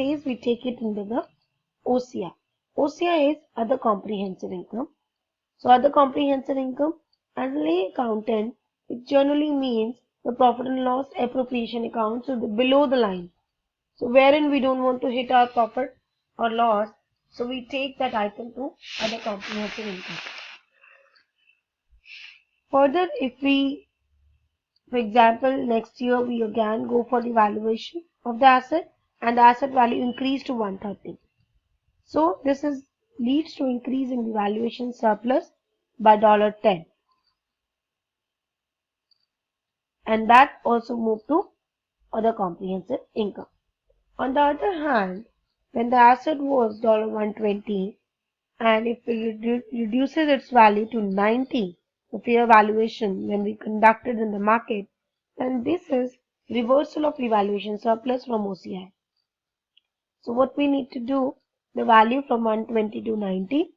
says we take it into the OCI. OCI is other comprehensive income. So other comprehensive income, as a lay accountant, it generally means the profit and loss appropriation account, so below the line. So wherein we don't want to hit our profit or loss, so we take that item to other comprehensive income. Further, if we, for example, next year we again go for the valuation of the asset and the asset value increased to 130. So this leads to increase in the valuation surplus by $10. And that also moved to other comprehensive income. On the other hand, when the asset was $120 and if it reduces its value to 90, the fair valuation when we conducted in the market, then this is reversal of revaluation surplus from OCI. So what we need to do, the value from 120 to 90,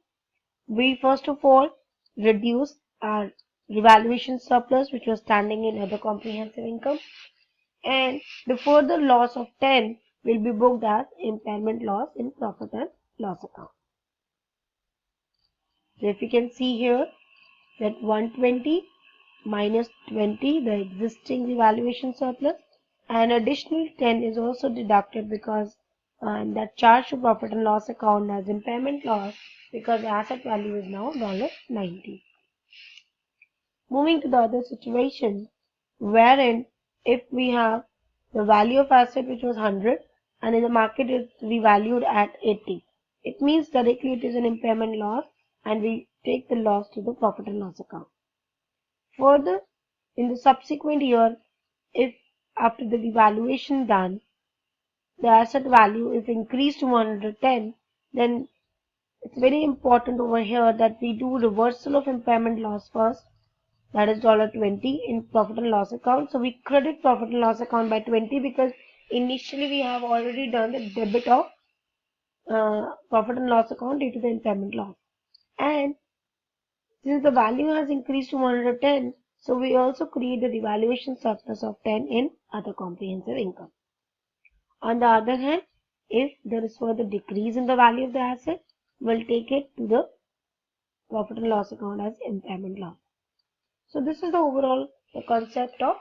we first of all reduce our revaluation surplus which was standing in other comprehensive income, and the further loss of 10 will be booked as impairment loss in profit and loss account. So if you can see here that 120 minus 20, the existing revaluation surplus, and additional 10 is also deducted because that charge to profit and loss account as impairment loss because the asset value is now $90. Moving to the other situation wherein if we have the value of asset which was 100 and in the market is revalued at 80, it means directly it is an impairment loss and we take the loss to the profit and loss account. Further, in the subsequent year, if after the revaluation done, the asset value is increased to 110, then it's very important over here that we do reversal of impairment loss first, that is $20 in profit and loss account. So we credit profit and loss account by 20 because initially we have already done the debit of profit and loss account due to the impairment loss. And since the value has increased to 110, so we also create the revaluation surplus of 10 in other comprehensive income. On the other hand, if there is further decrease in the value of the asset, we'll take it to the profit and loss account as impairment loss. So this is the overall concept of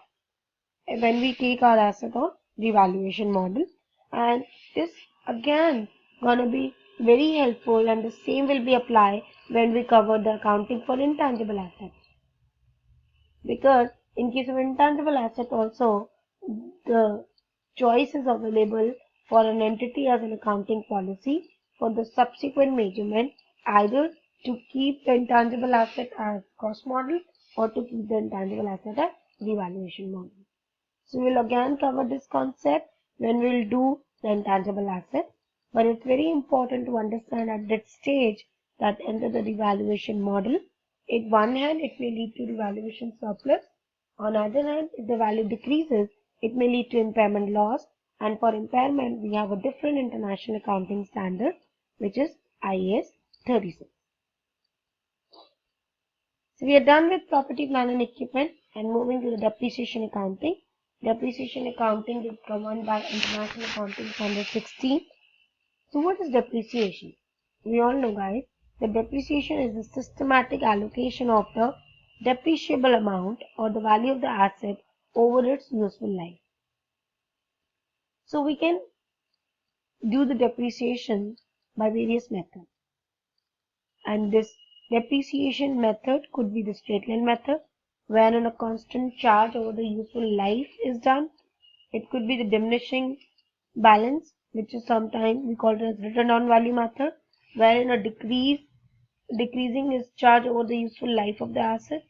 when we take our asset on revaluation model, and this again gonna be very helpful and the same will be applied when we cover the accounting for intangible assets. Because in case of intangible asset also, the choice is available for an entity as an accounting policy for the subsequent measurement, either to keep the intangible asset as cost model or to keep the intangible asset as revaluation model. So we'll again cover this concept when we'll do the intangible asset, but it's very important to understand at that stage that under the revaluation model, in one hand it may lead to revaluation surplus, on the other hand if the value decreases it may lead to impairment loss, and for impairment we have a different international accounting standard which is IAS 36. So we are done with property, plant and equipment and moving to the depreciation accounting. Depreciation accounting is governed by International Accounting Standard 16. So what is depreciation? We all know, guys, that depreciation is the systematic allocation of the depreciable amount or the value of the asset over its useful life. So we can do the depreciation by various methods, and this depreciation method could be the straight line method wherein a constant charge over the useful life is done. It could be the diminishing balance, which is sometimes we call it as return on value method, wherein a decreasing is charged over the useful life of the asset,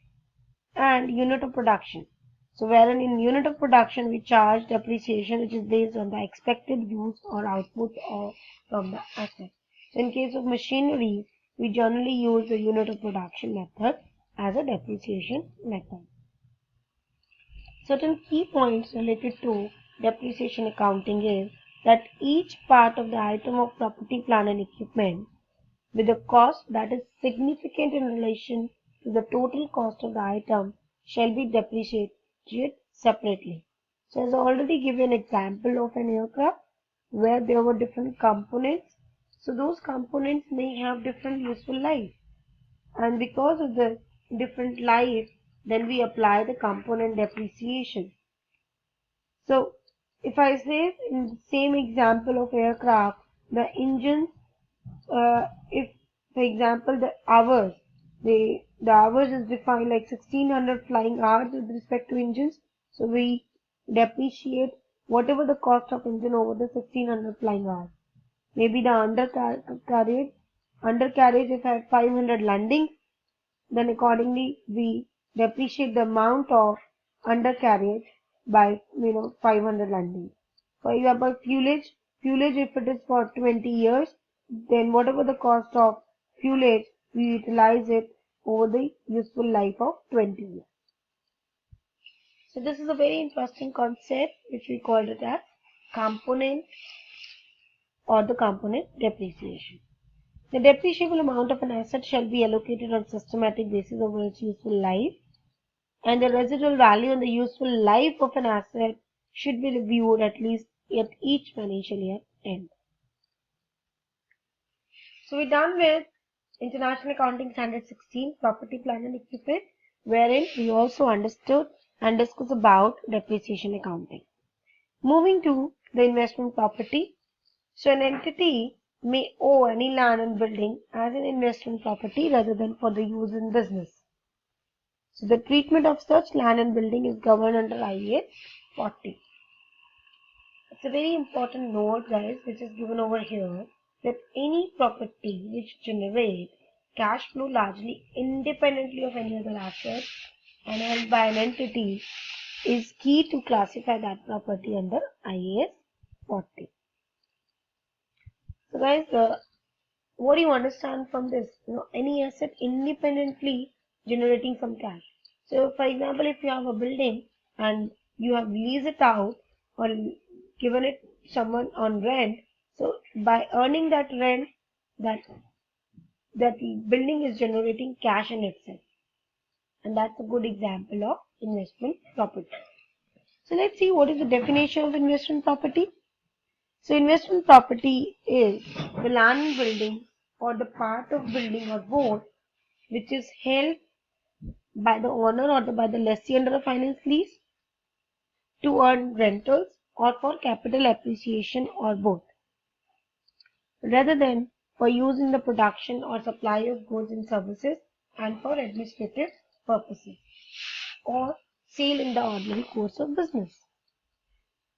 and unit of production. So wherein in unit of production we charge depreciation which is based on the expected use or output from the asset. So in case of machinery, we generally use the unit of production method as a depreciation method. Certain key points related to depreciation accounting is that each part of the item of property, plant and equipment with a cost that is significant in relation to the total cost of the item shall be depreciated separately. So as I already given an example of an aircraft, where there were different components. So those components may have different useful life. And because of the different life, then we apply the component depreciation. So if I say in the same example of aircraft, the engines, if for example the hours is defined like 1600 flying hours with respect to engines, so we depreciate whatever the cost of engine over the 1600 flying hours. Maybe the undercarriage if I had 500 landings, then accordingly we depreciate the amount of undercarriage by 500 landings. For example, fuelage if it is for 20 years, then whatever the cost of fuelage, we utilize it over the useful life of 20 years. So this is a very interesting concept which we called it as component or the component depreciation. The depreciable amount of an asset shall be allocated on systematic basis over its useful life, and the residual value and the useful life of an asset should be reviewed at least at each financial year end. So we're done with International Accounting Standard 16, Property, Plant and Equipment, wherein we also understood and discussed about depreciation accounting. Moving to the investment property. So an entity may owe any land and building as an investment property rather than for the use in business. So the treatment of such land and building is governed under IAS 40. It's a very important note, guys, which is given over here, that any property which generates cash flow largely independently of any other asset and held by an entity is key to classify that property under IAS 40. So guys, what do you understand from this? Any asset independently generating some cash. So for example, if you have a building and you have leased it out or given it someone on rent, so by earning that rent, that building is generating cash in itself, and that's a good example of investment property. So let's see what is the definition of investment property. So investment property is the land and building or the part of building or both which is held by the owner or by the lessee under a finance lease to earn rentals or for capital appreciation or both, rather than for use in the production or supply of goods and services and for administrative purposes or sale in the ordinary course of business.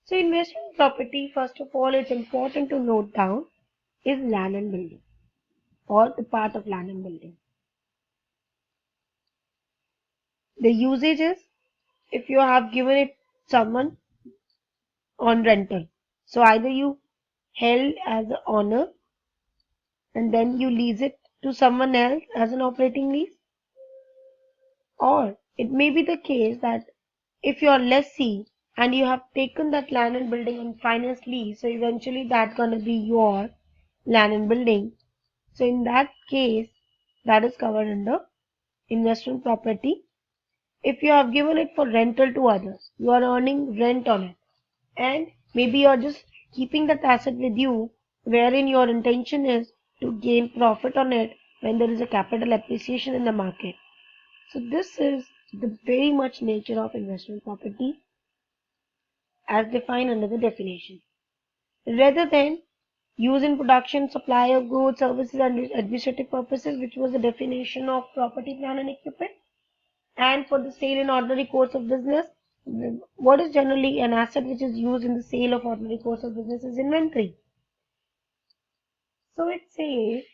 So investment property, first of all, it's important to note down, is land and building or the part of land and building. The usage is if you have given it someone on rental. So either you held as an owner and then you lease it to someone else as an operating lease, or it may be the case that if you are lessee and you have taken that land and building on finance lease, so eventually that's going to be your land and building. So in that case, that is covered under investment property. If you have given it for rental to others, you are earning rent on it, and maybe you are just keeping that asset with you, wherein your intention is to gain profit on it when there is a capital appreciation in the market. So this is the very much nature of investment property as defined under the definition. Rather than use in production, supply of goods, services and administrative purposes, which was the definition of property, plant and equipment, and for the sale in ordinary course of business, what is generally an asset which is used in the sale of ordinary course of business is inventory. So it says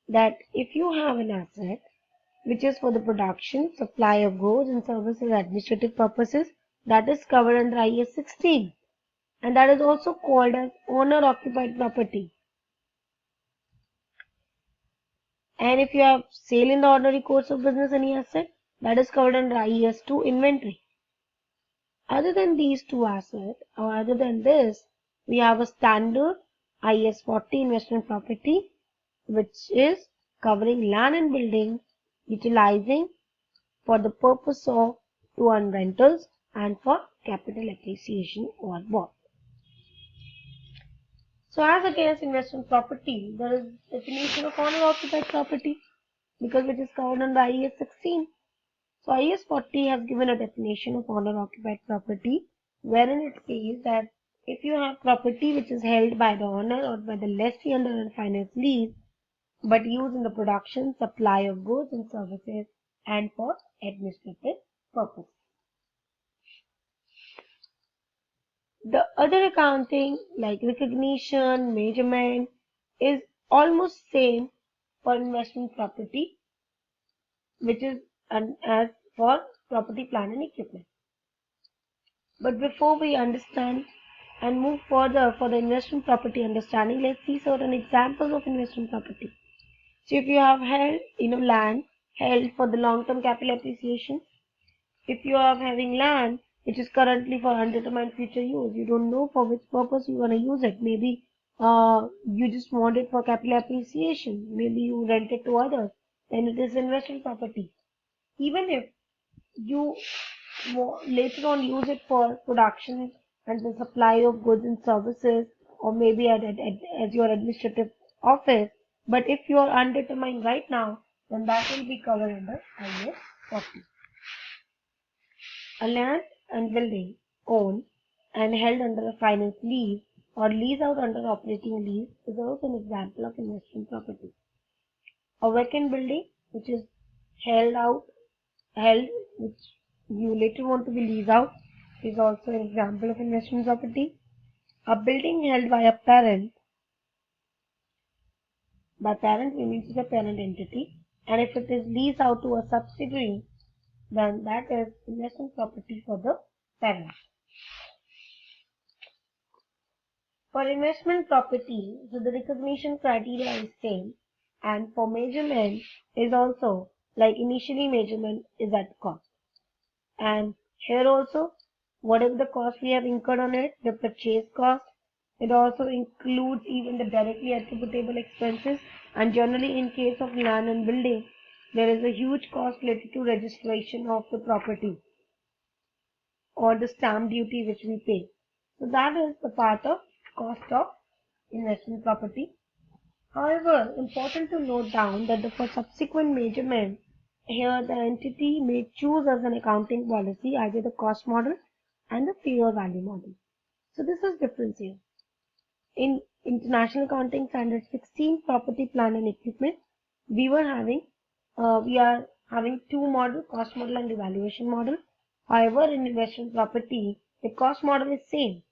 that if you have an asset which is for the production, supply of goods and services, administrative purposes, that is covered under IAS 16, and that is also called as owner occupied property. And if you have sale in the ordinary course of business any asset, that is covered under IAS 2 inventory. Other than these two assets, or other than this, we have a standard IAS 40 investment property, which is covering land and building, utilizing for the purpose of to earn rentals and for capital appreciation or both. So as against investment property, there is definition of owner occupied property because it is covered under IAS 16. So IAS 40 has given a definition of owner occupied property wherein it says that if you have property which is held by the owner or by the lessee under a finance lease but used in the production, supply of goods and services and for administrative purpose. The other accounting like recognition, measurement is almost same for investment property, which is as for property, plant and equipment. But before we understand and move further for the investment property understanding, let's see certain examples of investment property. So if you have held land held for the long-term capital appreciation, if you are having land which is currently for undetermined future use, you don't know for which purpose you want to use it. Maybe you just want it for capital appreciation. Maybe you rent it to others. Then it is investment property. Even if you later on use it for production and the supply of goods and services, or maybe as your administrative office. But if you are undetermined right now, then that will be covered under IAS 40. A land and building owned and held under a finance lease or lease out under operating lease is also an example of investment property. A vacant building which is held which you later want to be leased out is also an example of investment property. A building held by a parent, by parent we mean the parent entity, and if it is leased out to a subsidiary, then that is investment property for the parent. For investment property, so the recognition criteria is same, and for measurement is also like initially measurement is at cost. And here also, whatever the cost we have incurred on it, the purchase cost, it also includes even the directly attributable expenses, and generally in case of land and building, there is a huge cost related to registration of the property or the stamp duty which we pay. So that is the part of cost of investment property. However, important to note down that for subsequent measurement, here the entity may choose as an accounting policy either the cost model and the fair value model. So this is difference here. In International Accounting Standard 16 property, plant and equipment, we are having two models, cost model and evaluation model. However, in investment property, the cost model is same,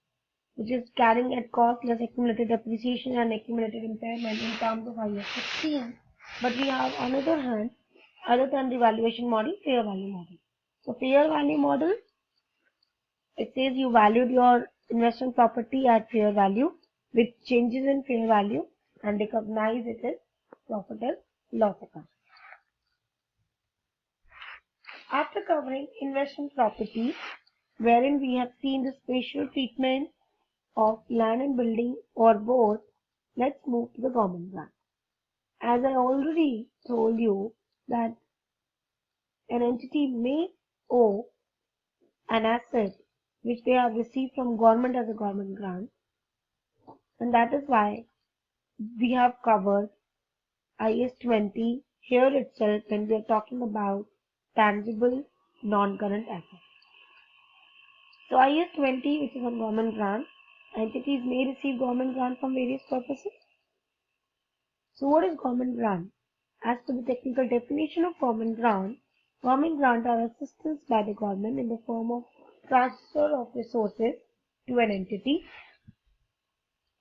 which is carrying at cost less accumulated depreciation and accumulated impairment in terms of IAS 16. But we have on the other hand, other than the valuation model, fair value model. So fair value model, it says you valued your investment property at fair value with changes in fair value and recognize it as profit and loss account. After covering investment property, wherein we have seen the spatial treatment of land and building or both, let's move to the government grant. As I already told you that an entity may owe an asset which they have received from government as a government grant, and that is why we have covered IAS 20 here itself when we are talking about tangible non-current assets. So IAS 20, which is on government grant, entities may receive government grant from various purposes. So what is government grant? As per the technical definition of government grant are assistance by the government in the form of transfer of resources to an entity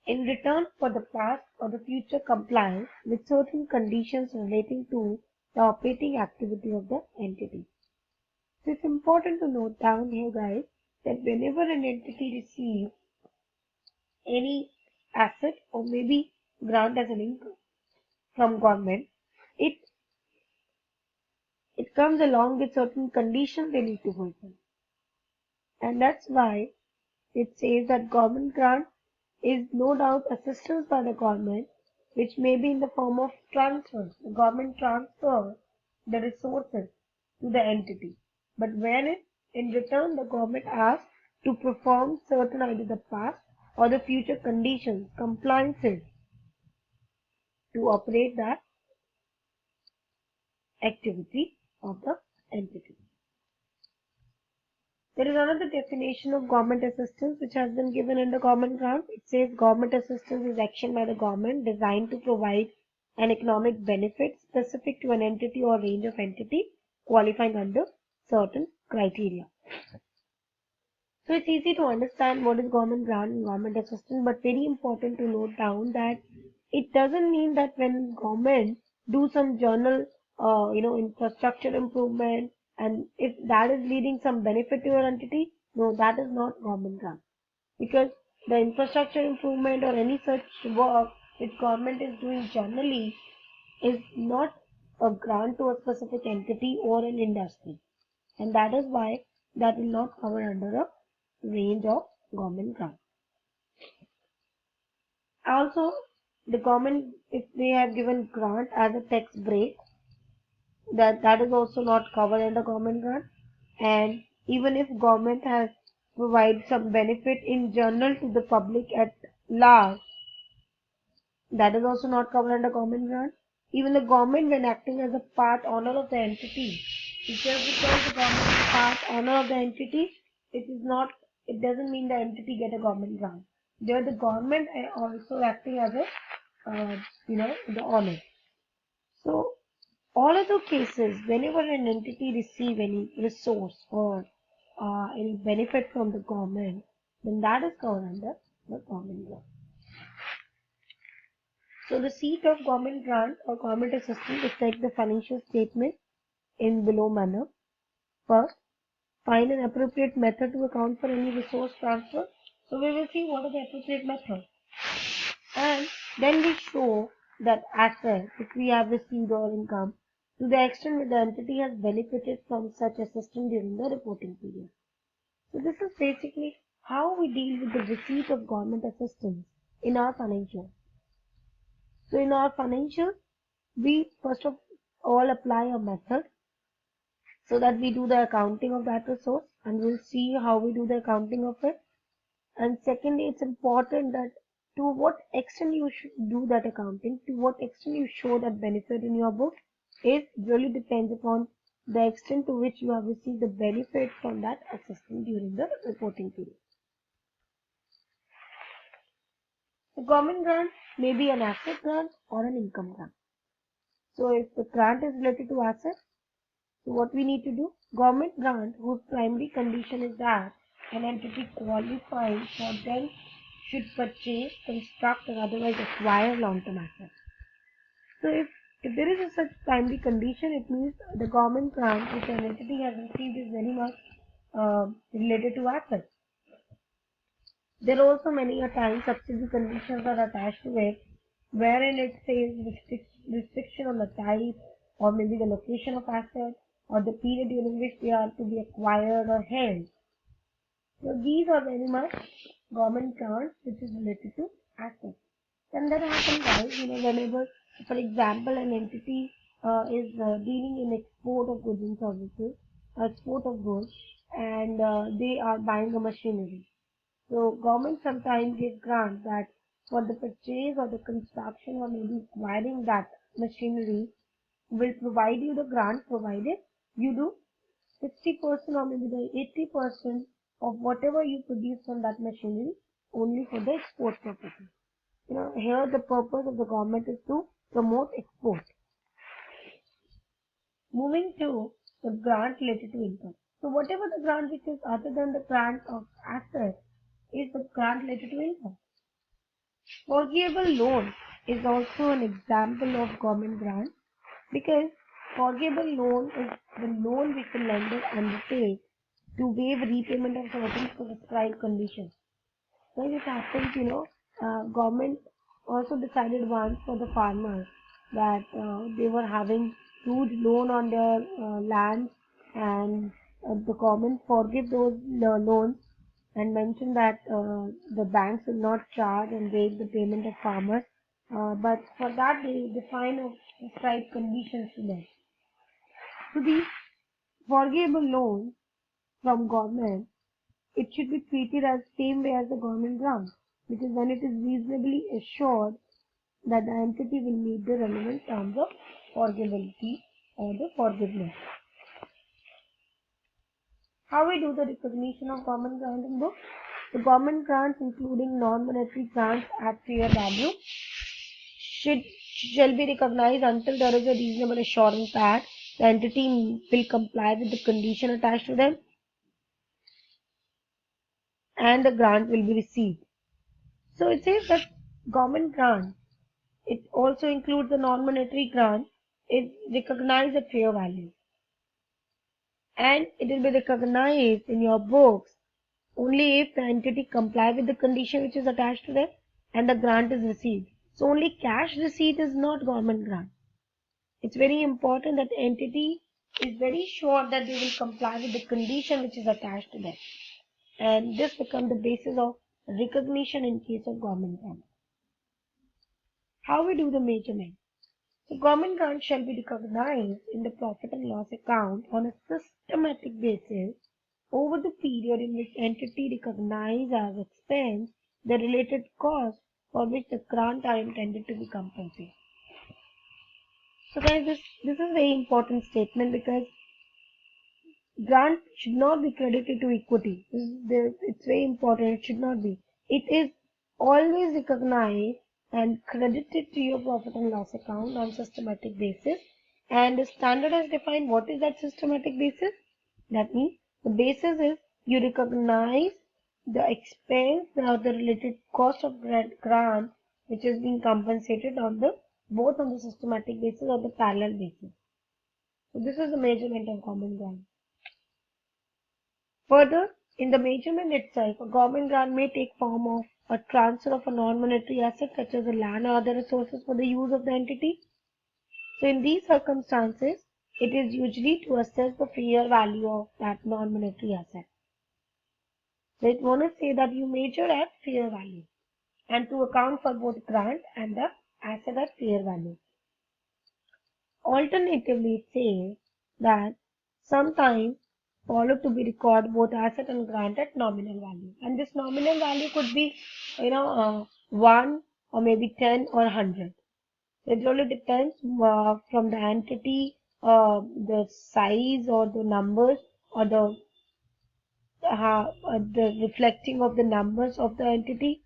in return for the past or the future compliance with certain conditions relating to the operating activity of the entity. So it's important to note down here, guys, that whenever an entity receives any asset or maybe grant as an income from government, it comes along with certain conditions they need to fulfill. And that's why it says that government grant is no doubt assistance by the government, which may be in the form of transfers. The government transfers the resources to the entity. But when in return the government asks to perform certain either the past or the future conditions, compliances to operate that activity of the entity. There is another definition of government assistance which has been given under government grant. It says government assistance is action by the government designed to provide an economic benefit specific to an entity or range of entity qualifying under certain criteria. So it's easy to understand what is government grant and government assistance, but very important to note down that it doesn't mean that when government do some general, infrastructure improvement, and if that is leading some benefit to your entity, no, that is not government grant. Because the infrastructure improvement or any such work which government is doing generally is not a grant to a specific entity or an industry. And that is why that will not cover under a range of government grant. Also, the government, if they have given grant as a tax break, that is also not covered under government grant. And even if government has provided some benefit in general to the public at large, that is also not covered under government grant. Even the government, when acting as a part owner of the entity, just because the government is part owner of the entity, it doesn't mean the entity get a government grant. There the government also acting as a, the owner. So all other cases, whenever an entity receive any resource or any benefit from the government, then that is covered under the government grant. So the receipt of government grant or government assistance is take the financial statement in below manner. First, find an appropriate method to account for any resource transfer. So we will see what are the appropriate methods. And then we show that asset which we have received or income to the extent that the entity has benefited from such assistance during the reporting period. So this is basically how we deal with the receipt of government assistance in our financials. So in our financials, we first of all apply a method so that we do the accounting of that resource, and we'll see how we do the accounting of it. And secondly, it's important that to what extent you should do that accounting, to what extent you show that benefit in your book, it really depends upon the extent to which you have received the benefit from that assistance during the reporting period. The government grant may be an asset grant or an income grant. So if the grant is related to assets, so what we need to do, government grant whose primary condition is that an entity qualifying for them should purchase, construct or otherwise acquire long-term assets. So if there is a such primary condition, it means the government grant which an entity has received is very much related to assets. There are also many a time subsidy conditions are attached to it, wherein it says restriction on the type or maybe the location of assets or the period during which they are to be acquired or held. So these are very much government grants which is related to assets. And that happens, guys, whenever, for example, an entity is dealing in export of goods and services, export of goods, and they are buying a machinery. So government sometimes gives grants that for the purchase or the construction or maybe acquiring that machinery will provide you the grant provided you do 60% or maybe the 80% of whatever you produce from that machinery only for the export purposes. Here the purpose of the government is to promote export. Moving to the grant related to income. So whatever the grant which is other than the grant of assets is the grant related to income. Forgivable loan is also an example of government grant because forgivable loan is the loan which the lender undertakes to waive repayment of certain prescribed conditions. So it happens, government also decided once for the farmers that they were having huge loan on their land, and the government forgive those loans and mentioned that the banks will not charge and waive the payment of farmers, but for that they define a prescribed conditions to them. So these forgivable loans from government, it should be treated as same way as the government grant. because when it is reasonably assured that the entity will meet the relevant terms of forgivability or the forgiveness. How we do the recognition of government grant in books? The government grants, including non-monetary grants at fair value, shall be recognized until there is a reasonable assurance that the entity will comply with the condition attached to them and the grant will be received. So it says that government grant, it also includes the non-monetary grant, is recognized at fair value. And it will be recognized in your books only if the entity comply with the condition which is attached to them and the grant is received. So only cash receipt is not government grant. It's very important that the entity is very sure that they will comply with the condition which is attached to them. And this becomes the basis of recognition in case of government grant. How we do the measurement? The government grant shall be recognized in the profit and loss account on a systematic basis over the period in which entity recognizes as expense the related cost for which the grant are intended to be compensated. So guys, this is a very important statement because grant should not be credited to equity. It's very important. It should not be. It is always recognized and credited to your profit and loss account on systematic basis. And the standard has defined what is that systematic basis. That means the basis is you recognize the expense or the related cost of grant which is being compensated on the both on the systematic basis or the parallel basis. So this is the measurement of government grant. Further, in the measurement itself, a government grant may take form of a transfer of a non-monetary asset such as a land or other resources for the use of the entity. So in these circumstances, it is usually to assess the fair value of that non-monetary asset. So it want to say that you measure at fair value and to account for both grant and the asset at fair value. Alternatively, it says that sometimes follow to be record both asset and grant at nominal value, and this nominal value could be 1 or maybe 10 or 100. It really depends from the entity, the size or the numbers or the reflecting of the numbers of the entity,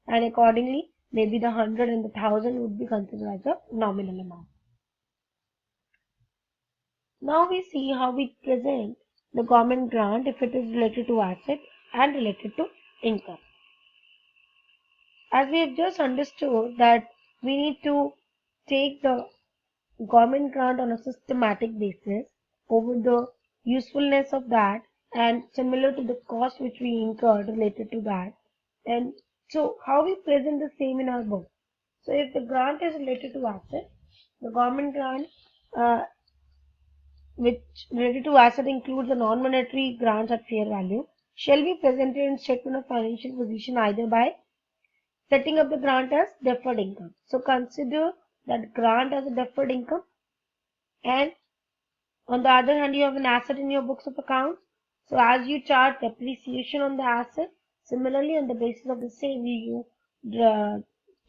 and accordingly maybe the 100 and the 1000 would be considered as a nominal amount. Now we see how we present the government grant if it is related to asset and related to income. As we have just understood that we need to take the government grant on a systematic basis over the usefulness of that and similar to the cost which we incurred related to that. And so how we present the same in our book. So if the grant is related to asset, the government grant which related to asset includes the non-monetary grants at fair value shall be presented in statement of financial position either by setting up the grant as deferred income. So consider that grant as a deferred income, and on the other hand you have an asset in your books of accounts. So as you chart depreciation on the asset, similarly on the basis of the same you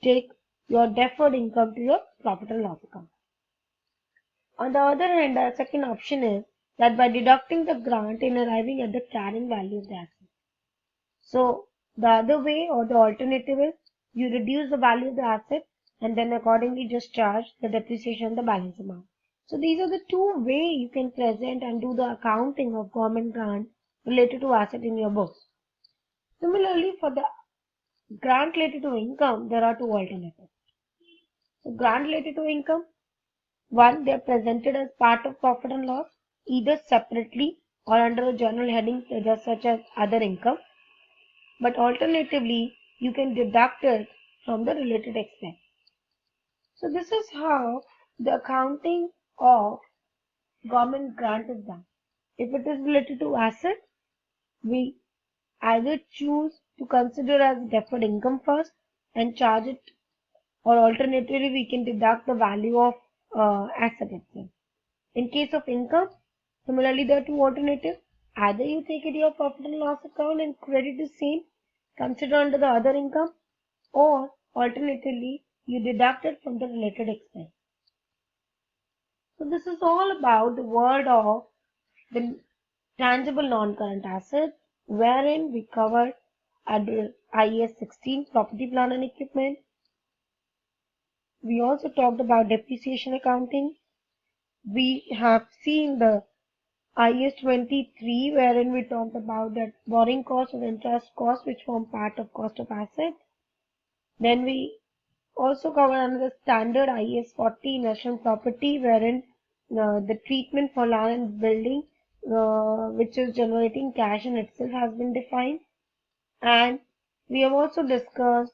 take your deferred income to your profit and loss account. On the other hand, the second option is that by deducting the grant in arriving at the carrying value of the asset. So the other way or the alternative is you reduce the value of the asset and then accordingly just charge the depreciation on the balance amount. So these are the two ways you can present and do the accounting of government grant related to asset in your books. Similarly, for the grant related to income, there are two alternatives. So grant related to income, one, they are presented as part of profit and loss, either separately or under a general heading such as other income. But alternatively, you can deduct it from the related expense. So this is how the accounting of government grant is done. If it is related to asset, we either choose to consider as deferred income first and charge it, or alternatively we can deduct the value of asset itself. In case of income, similarly there are two alternatives. Either you take it your profit and loss account and credit the same, consider under the other income, or alternatively you deduct it from the related expense. So this is all about the world of the tangible non-current assets, wherein we covered under IAS 16 property, plant and equipment. We also talked about depreciation accounting. We have seen the IAS 23 wherein we talked about that borrowing cost or interest cost which form part of cost of assets. Then we also covered another standard IAS 40 investment property wherein the treatment for land and building which is generating cash in itself has been defined. And we have also discussed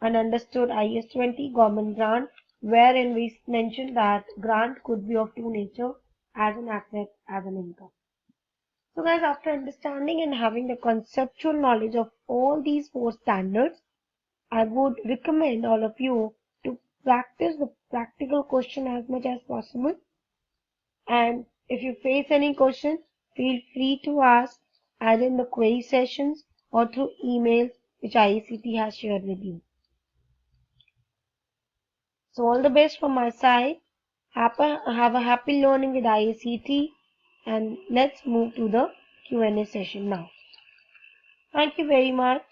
and understood IAS 20 government grant wherein we mentioned that grant could be of two nature, as an asset, as an income. So guys, after understanding and having the conceptual knowledge of all these four standards, I would recommend all of you to practice the practical question as much as possible. And if you face any question, feel free to ask either in the query sessions or through emails which IACT has shared with you. So all the best from my side. Have a happy learning with IACT, and let's move to the Q&A session now. Thank you very much.